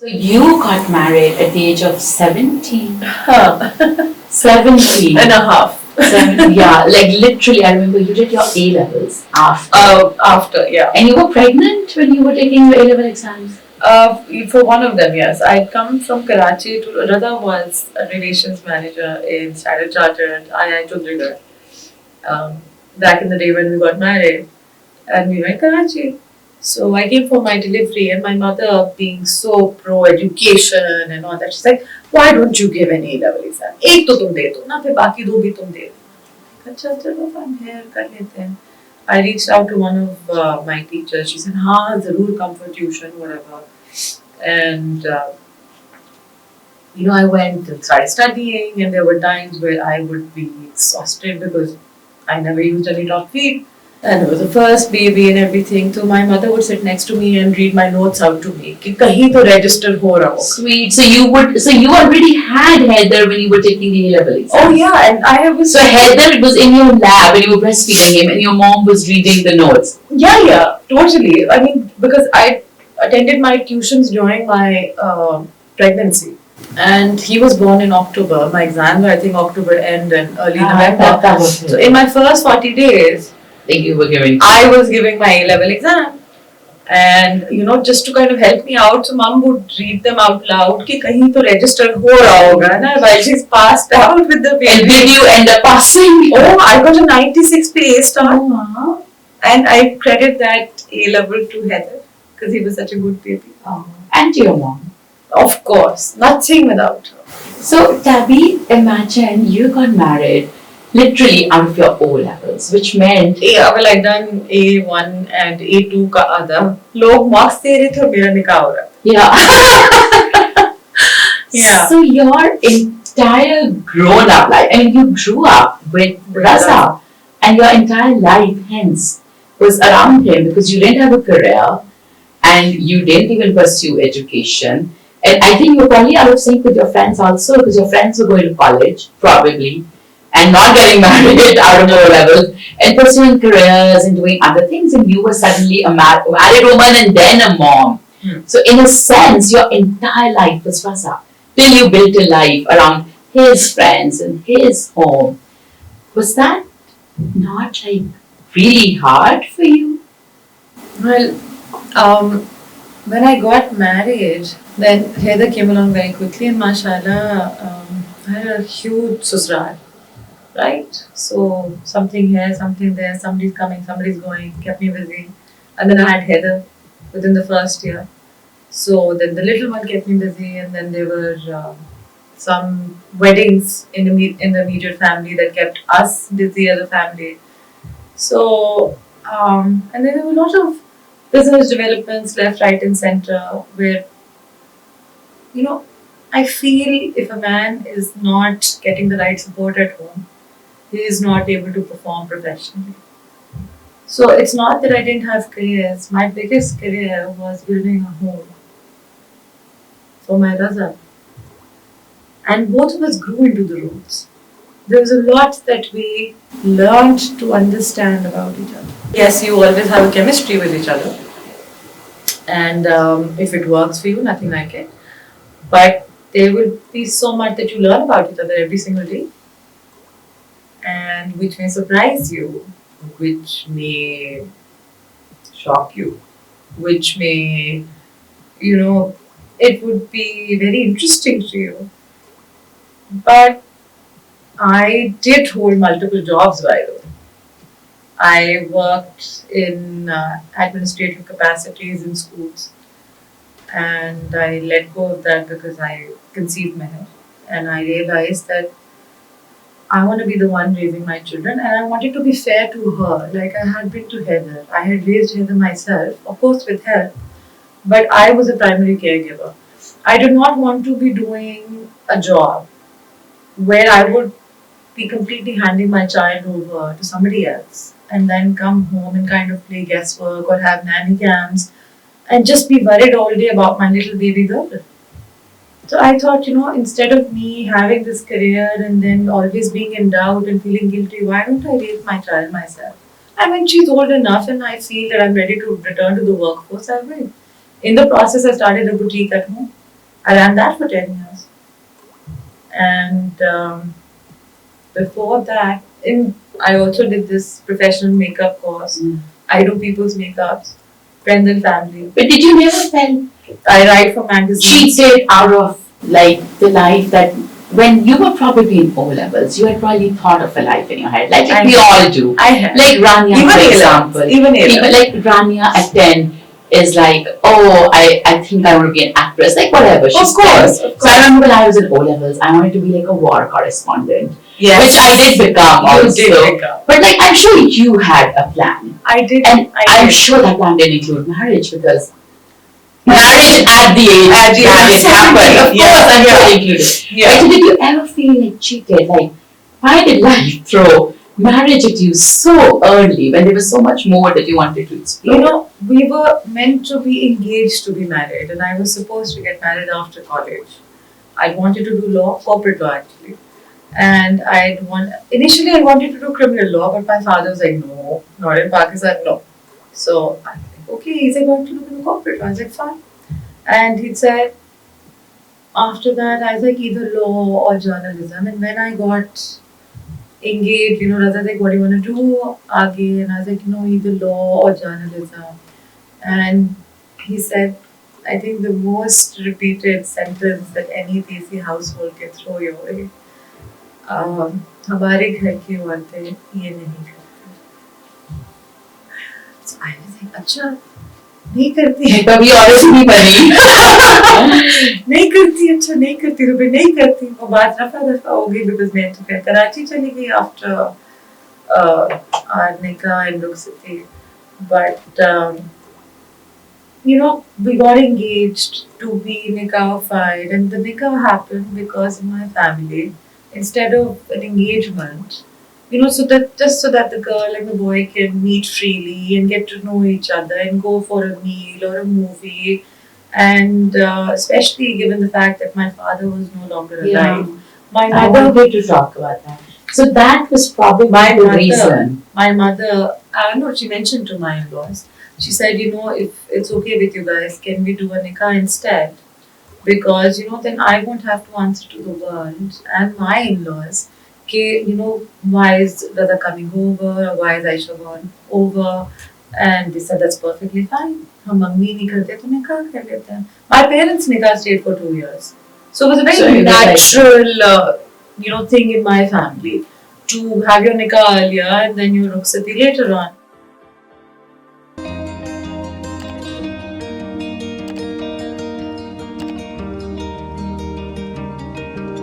So you got married at the age of 17? Huh. 17. And a half. Yeah, like literally, I remember you did your A-levels After, yeah. And you were pregnant when you were taking your A-level exams? For one of them, yes. I'd come from Karachi to Raza was a relations manager in Standard Chartered, IIT back in the day when we got married, and we were in Karachi. So I came for my delivery, and my mother, being so pro education and all that, she's like, "Why don't you give an A-level exam? एक तो तुम दे दो ना, फिर बाकी दो भी तुम दे दो." अच्छा चलो, I'm here, कर लेते हैं. I reached out to one of my teachers. She said, "हाँ, ज़रूर come for tuition, whatever." And I went and started studying, and there were times where I would be exhausted because I never used any top feet. And it was the first baby and everything. So my mother would sit next to me and read my notes out to me. कि कहीं तो register हो रहा हो. Sweet. So you already had Heather when you were taking the A-level exam. Oh yeah, and I was. So Heather was in your lab and you were breastfeeding him, and your mom was reading the notes. Yeah, totally. I mean, because I attended my tuitions during my pregnancy. And he was born in October. My exams were, I think, October end and early November. That was so in my first 40 days, I was giving my A-level exam. And, just to kind of help me out, so mom would read them out loud कि कहीं तो register हो रहा होगा ना, while she's passed out with the baby. And did you end up passing? Oh, I got a 96 PA star. Oh. And I credit that A-level to Heather because he was such a good baby. Oh. And to your mom. Of course, nothing without her. So, Tabby, imagine you got married literally out of your O-levels, which meant... well, I done A1 and A2 का आधा. लोग marks दे रहे थे और मेरा निकाह हो रहा. Yeah. Yeah. So, your entire grown-up life, I mean, you grew up with Raza, and your entire life, hence, was around him because you didn't have a career and you didn't even pursue education. And I think you're probably out of sync with your friends also because your friends were going to college, probably, and not getting married out of O-levels and pursuing careers and doing other things. And you were suddenly a married woman and then a mom. So in a sense, your entire life was Raza till you built a life around his friends and his home. Was that not like really hard for you? Well, when I got married, then Heather came along very quickly, and mashallah, I had a huge susral, right? So something here, something there, somebody's coming, somebody's going, kept me busy. And then I had Heather within the first year. So then the little one kept me busy, and then there were some weddings in the immediate family that kept us busy as a family. So, and then there were a lot of business developments left, right, and center where, I feel if a man is not getting the right support at home, he is not able to perform professionally. So it's not that I didn't have careers. My biggest career was building a home for my Raza. And both of us grew into the roles. There was a lot that we learned to understand about each other. Yes, you always have a chemistry with each other. And if it works for you, nothing like it. But there will be so much that you learn about each other every single day. And which may surprise you, which may shock you, which may, it would be very interesting to you. But I did hold multiple jobs, by the way. I worked in administrative capacities in schools, and I let go of that because I conceived Meher, and I realized that I want to be the one raising my children, and I wanted to be fair to her, like I had been to Heather. I had raised Heather myself, of course with help, but I was a primary caregiver. I did not want to be doing a job where I would be completely handing my child over to somebody else and then come home and kind of play guesswork or have nanny cams and just be worried all day about my little baby girl. So I thought, instead of me having this career and then always being in doubt and feeling guilty, why don't I raise my child myself? And when she's old enough and I feel that I'm ready to return to the workforce, I will. In the process, I started a boutique at home. I ran that for 10 years. And before that, I also did this professional makeup course. I do people's makeups, friends and family. But did you never felt I write for magazines. cheated out of like the life that when you were probably in O levels, you had probably thought of a life in your head, like we all do. I have. Like Rania, Even for A-levels. example. Even A-levels. People like Rania at 10 is like, oh, I think I want to be an actress, like whatever. She's Of course, 10. of So I remember when I was in O levels, I wanted to be like a war correspondent, Yes. which I did become You also. did become. But like, I'm sure you had a plan. I did. And I'm did. sure that plan didn't include marriage because marriage at the age At the that age it happened. Of yeah, course, I'm yeah. sure it included. Yeah. Right, so did you ever feel like cheated? Like, why did life throw marriage at you so early when there was so much more that you wanted to explore? You know, we were meant to be engaged to be married, and I was supposed to get married after college. I wanted to do law, corporate law actually. And initially I wanted to do criminal law, but my father was like, no, not in Pakistan, no. So I was like, okay, he's like, going to look in corporate law. I was like, fine. And he said, after that, I was like, either law or journalism. And when I got engaged, Raza was like, what do you want to do again? And I was like, either law or journalism. And he said, I think the most repeated sentence that any DC household can throw your way. हमारे घर की औरतें ये नहीं करती. So I was like, अच्छा नहीं करती है कभी औरत नहीं बनी. नहीं करती, अच्छा नहीं करती तो फिर नहीं करती. वो बात रफा हो गई because मैं तो फिर कराची चली गई after our nikah in Luk City. But we got engaged to be nikah-fied, and the nikah happened because in my family, instead of an engagement, so that the girl and the boy can meet freely and get to know each other and go for a meal or a movie, and especially given the fact that my father was no longer alive, my I mother. wanted to talk about that. So that was probably the reason. My mother, she mentioned to my in-laws. She said, if it's okay with you guys, can we do a nikah instead? Because, then I won't have to answer to the world and my in-laws, why is Raza coming over or why is Ayesha gone over? And they said, that's perfectly fine. Hum mummy nahi karte to nikah kar lete hain. My parents' nikah stayed for 2 years. So it was a very natural, thing in my family to have your nikah earlier and then your rukhsati later on.